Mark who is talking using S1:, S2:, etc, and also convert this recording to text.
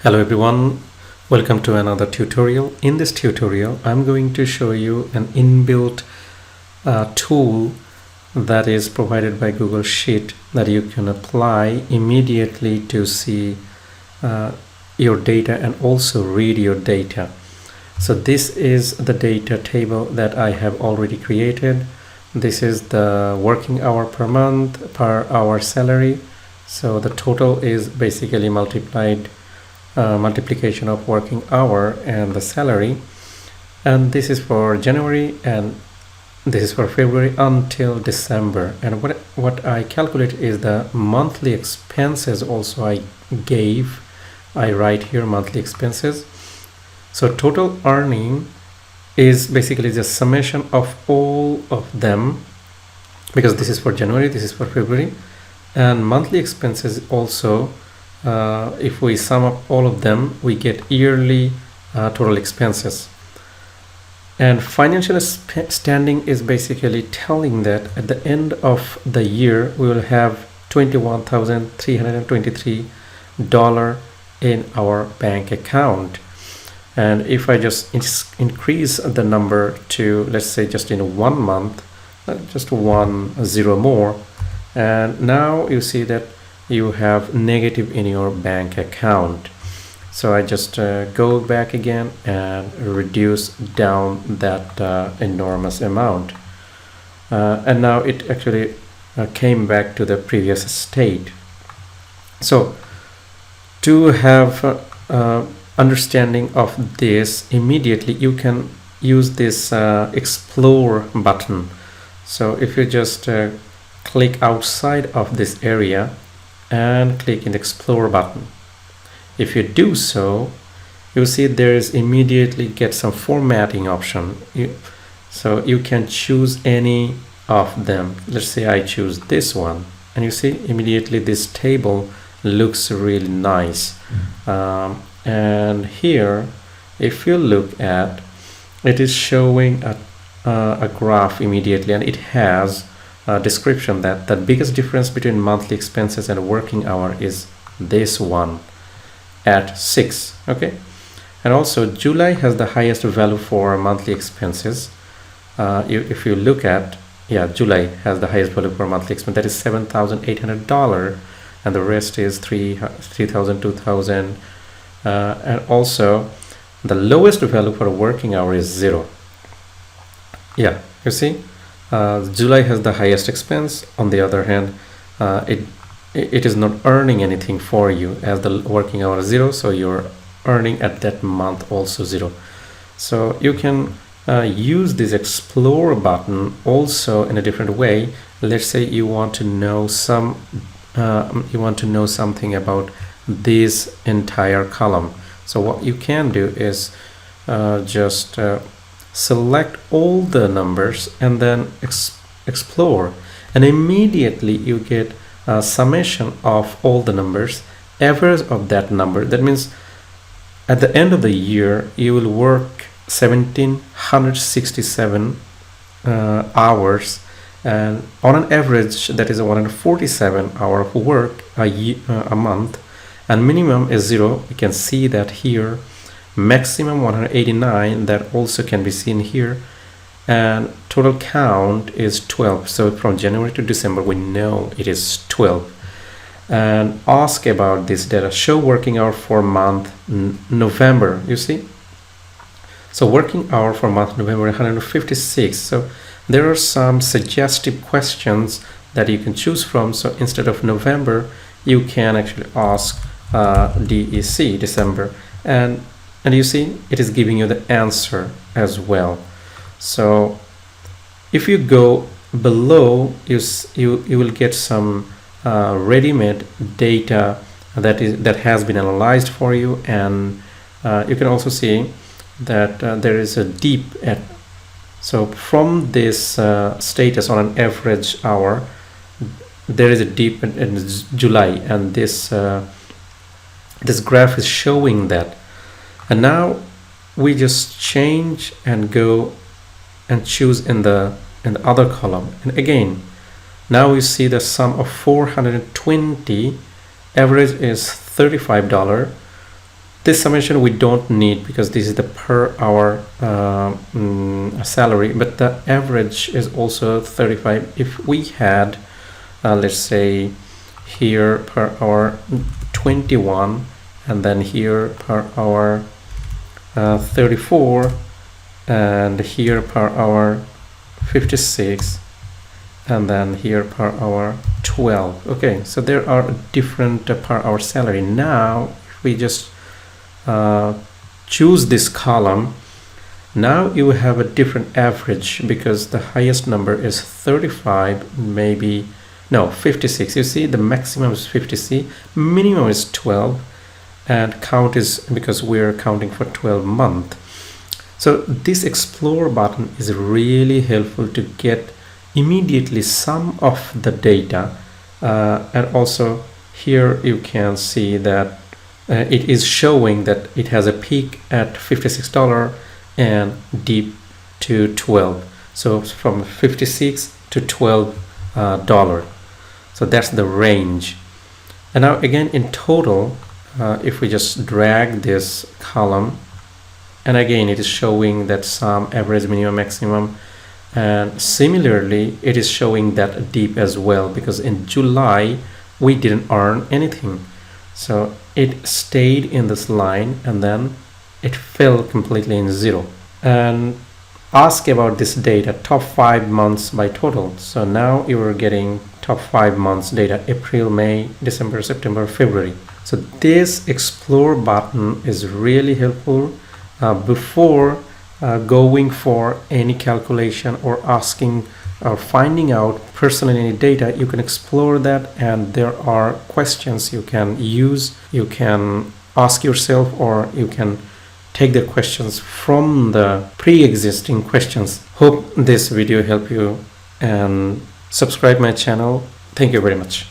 S1: Hello everyone, welcome to another tutorial. In this tutorial I'm going to show you an inbuilt tool that is provided by Google Sheet that you can apply immediately to see your data and also read your data. So this is the data table that I have already created. This is the working hour per month, per hour salary. So the total is basically multiplication of working hour and the salary, and this is for January and this is for February until December. And what I calculate is the monthly expenses. Also I write here monthly expenses. So total earning is basically the summation of all of them, because this is for January, this is for February, and monthly expenses also. If we sum up all of them, we get yearly total expenses. And financial standing is basically telling that at the end of the year we will have $21,323 in our bank account. And if I just increase the number to, let's say, just in 1 month, just 1 0 more, and now you see that you have negative in your bank account. So I just go back again and reduce down that enormous amount, and now it actually came back to the previous state. So to have understanding of this immediately, you can use this explore button. So if you just click outside of this area and click in the explore button, if you do so, you'll see there is immediately get some formatting option. So you can choose any of them. Let's say I choose this one, and you see immediately this table looks really nice. And here, if you look at, it is showing a graph immediately, and it has description that the biggest difference between monthly expenses and working hour is this one at 6. Okay, and also July has the highest value for monthly expenses. If you look at, July has the highest value for monthly expense, that is $7,800, and the rest is 3,000, 2,000, and also the lowest value for a working hour is 0. You see, July has the highest expense. On the other hand, it is not earning anything for you, as the working hour is 0, so you're earning at that month also 0. So you can use this explore button also in a different way. Let's say you want to know something about this entire column. So what you can do is just select all the numbers and then explore, and immediately you get a summation of all the numbers, average of that number. That means at the end of the year you will work 1,767 hours, and on an average that is 147 hours of work a month, and minimum is 0. You can see that here. Maximum 189, that also can be seen here, and total count is 12. So from January to December we know it is 12. And ask about this data, show working hour for month November. You see, so working hour for month November 156. So there are some suggestive questions that you can choose from. So instead of November, you can actually ask DEC, December, and you see it is giving you the answer as well. So if you go below, you will get some ready-made data that has been analyzed for you, and you can also see that there is a dip at, so from this status on an average hour, there is a dip in July, and this graph is showing that. And now we just change and go and choose in the other column, and again now we see the sum of 420, average is $35, This summation we don't need because this is the per hour salary, but the average is also 35. If we had, let's say, here per hour 21, and then here per hour 34, and here per hour 56, and then here per hour 12. Okay, so there are different per hour salary. Now if we just choose this column, now you have a different average because the highest number is 35, maybe no 56. You see, the maximum is 50, minimum is 12, and count is because we're counting for 12 months. So this explore button is really helpful to get immediately some of the data, and also here you can see that it is showing that it has a peak at $56 and dip to 12. So from 56 to $12. So that's the range. And now again in total, if we just drag this column, and again it is showing that some average, minimum, maximum, and similarly it is showing that dip as well, because in July we didn't earn anything. So it stayed in this line and then it fell completely in zero. And ask about this data, top 5 months by total. So now you are getting top 5 months data: April, May, December, September, February. So this explore button is really helpful before going for any calculation or asking or finding out personally any data. You can explore that, and there are questions you can use. You can ask yourself, or you can take the questions from the pre-existing questions. Hope this video helped you, and subscribe my channel. Thank you very much.